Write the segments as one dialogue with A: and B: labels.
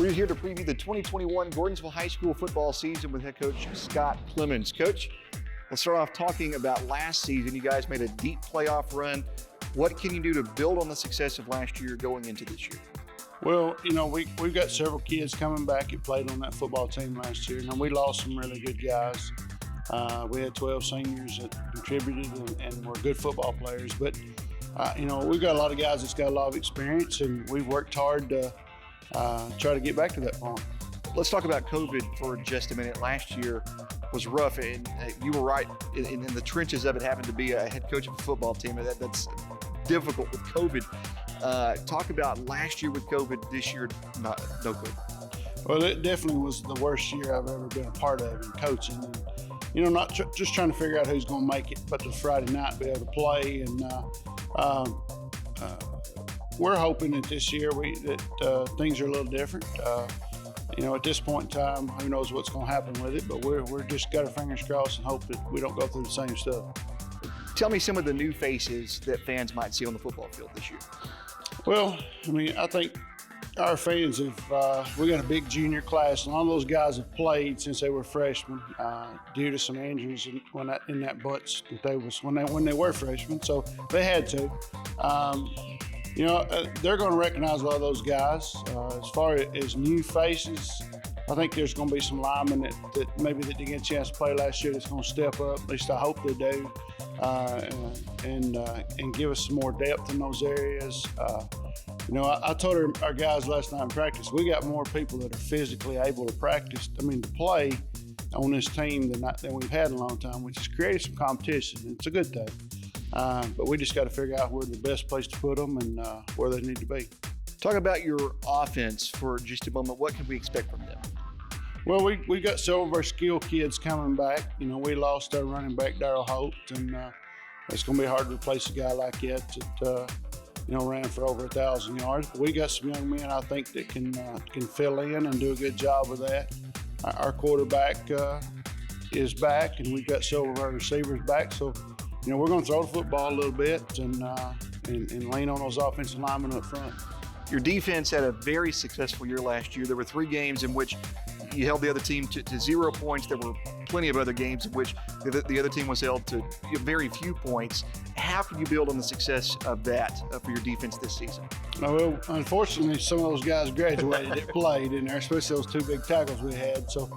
A: We're here to preview the 2021 Gordonsville High School football season with head coach Scott Clemons. Coach, let's start off talking about last season. You guys made a deep playoff run. What can you do to build on the success of last year going into this year?
B: Well, we've got several kids coming back that played on that football team last year. Now, we lost some really good guys. We had 12 seniors that contributed and were good football players. But, we've got a lot of guys that's got a lot of experience, and we've worked hard to try to get back to that point.
A: Let's talk about COVID for just a minute. Last year was rough, and you were right in the trenches of it, having to be a head coach of a football team. That's difficult with COVID. Talk about last year with COVID, this year, no COVID.
B: Well, it definitely was the worst year I've ever been a part of in coaching. And, not just trying to figure out who's going to make it, but the Friday night be able to play. And we're hoping that this year that things are a little different. At this point in time, who knows what's going to happen with it, but we're just got our fingers crossed and hope that we don't go through the same stuff.
A: Tell me some of the new faces that fans might see on the football field this year.
B: Well, I think our fans have, we got a big junior class, and all those guys have played since they were freshmen due to some injuries in that butts that when they were freshmen, so they had to. They're going to recognize a lot of those guys. As far as new faces, I think there's going to be some linemen that maybe that didn't get a chance to play last year that's going to step up. At least I hope they do, and give us some more depth in those areas. I told our guys last night in practice, we got more people that are physically able to play on this team than we've had in a long time, which has created some competition. It's a good thing. But we just got to figure out where the best place to put them and where they need to be.
A: Talk about your offense for just a moment. What can we expect from them?
B: Well, we got several of our skill kids coming back. We lost our running back, Darryl Holt, and it's going to be hard to replace a guy like that ran for over 1,000 yards. But we got some young men, I think, that can fill in and do a good job with that. Our quarterback is back, and we've got several of our receivers back. So, we're going to throw the football a little bit and lean on those offensive linemen up front.
A: Your defense had a very successful year last year. There were 3 games in which you held the other team to 0 points. There were plenty of other games in which the other team was held to very few points. How can you build on the success of that for your defense this season?
B: Well, unfortunately, some of those guys graduated that played in there, especially those 2 big tackles we had. So,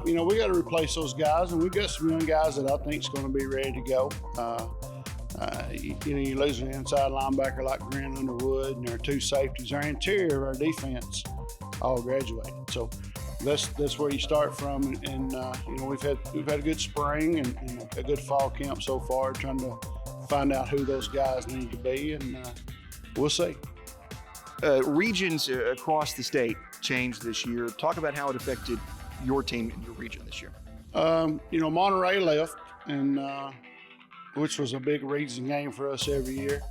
B: we got to replace those guys, and we've got some young guys that I think is going to be ready to go. You lose an inside linebacker like Grant Underwood, and our 2 safeties. Our interior of our defense all graduated. So that's where you start from. And we've had a good spring and a good fall camp so far, trying to find out who those guys need to be, and we'll see.
A: Regions across the state changed this year. Talk about how it affected your team in your region this year.
B: Monterey left, and which was a big region game for us every year.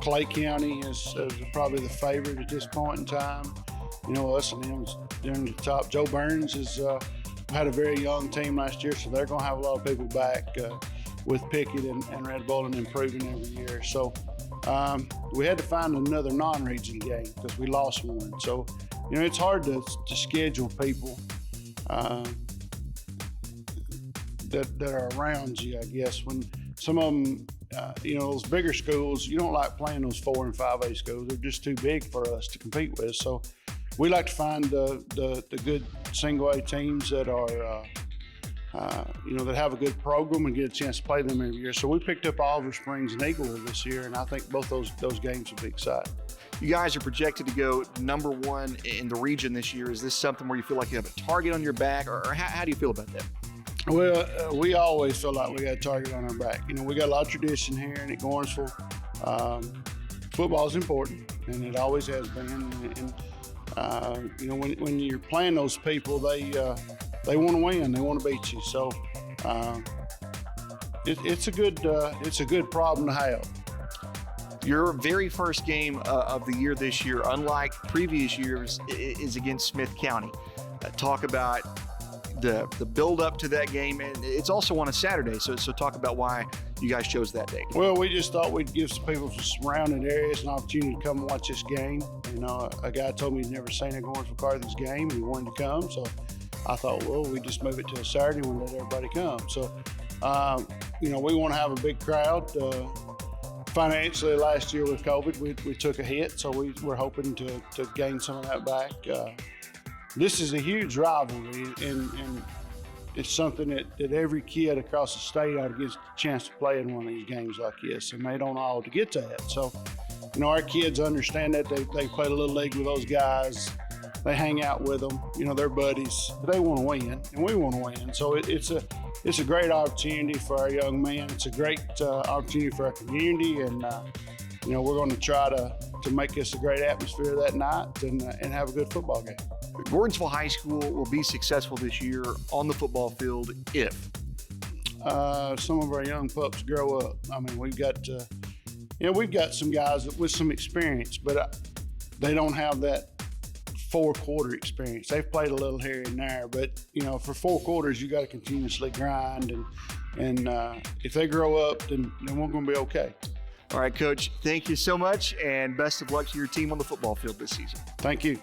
B: Clay County is probably the favorite at this point in time. Us and them during the top. Joe Burns has had a very young team last year, so they're going to have a lot of people back with Pickett and Red Bull and improving every year. So we had to find another non-region game because we lost one. So, it's hard to schedule people that are around you, I guess. When some of them, those bigger schools, you don't like playing those 4 and 5A schools. They're just too big for us to compete with. So we like to find the good single A teams that are, that have a good program and get a chance to play them every year. So we picked up Oliver Springs and Eagleville this year, and I think both those games will be exciting.
A: You guys are projected to go number 1 in the region this year. Is this something where you feel like you have a target on your back, or how do you feel about that?
B: Well, we always feel like we got a target on our back. We got a lot of tradition here at Gordonsville. Football is important, and it always has been. And when you're playing those people, they want to win. They want to beat you. So it's a good problem to have.
A: Your very first game of the year this year, unlike previous years, is against Smith County. Talk about the build up to that game, and it's also on a Saturday. So talk about why you guys chose that date.
B: Well, we just thought we'd give some people from surrounding areas an opportunity to come and watch this game. You know, a guy told me he'd never seen a Gordonsville Carthage game, and he wanted to come. So I thought, well, we just move it to a Saturday and we'll let everybody come. So, you know, we want to have a big crowd. Financially, last year with COVID, we took a hit, so we're hoping to gain some of that back. This is a huge rivalry, and it's something that every kid across the state ought to get a chance to play in one of these games like this, and they don't all to get to that. So, you know, our kids understand that. They played a little league with those guys. They hang out with them. You know, they're buddies. But they want to win, and we want to win. So it's a great opportunity for our young men. It's a great opportunity for our community, and you know, we're going to try to make this a great atmosphere that night and have a good football game.
A: Gordonsville High School will be successful this year on the football field if
B: some of our young pups grow up. I mean, we've got some guys with some experience, but they don't have that 4-quarter experience. They've played a little here and there, but you know, for 4 quarters, you got to continuously grind, and if they grow up, then we're going to be okay.
A: All right, Coach, thank you so much, and best of luck to your team on the football field this season.
B: Thank you.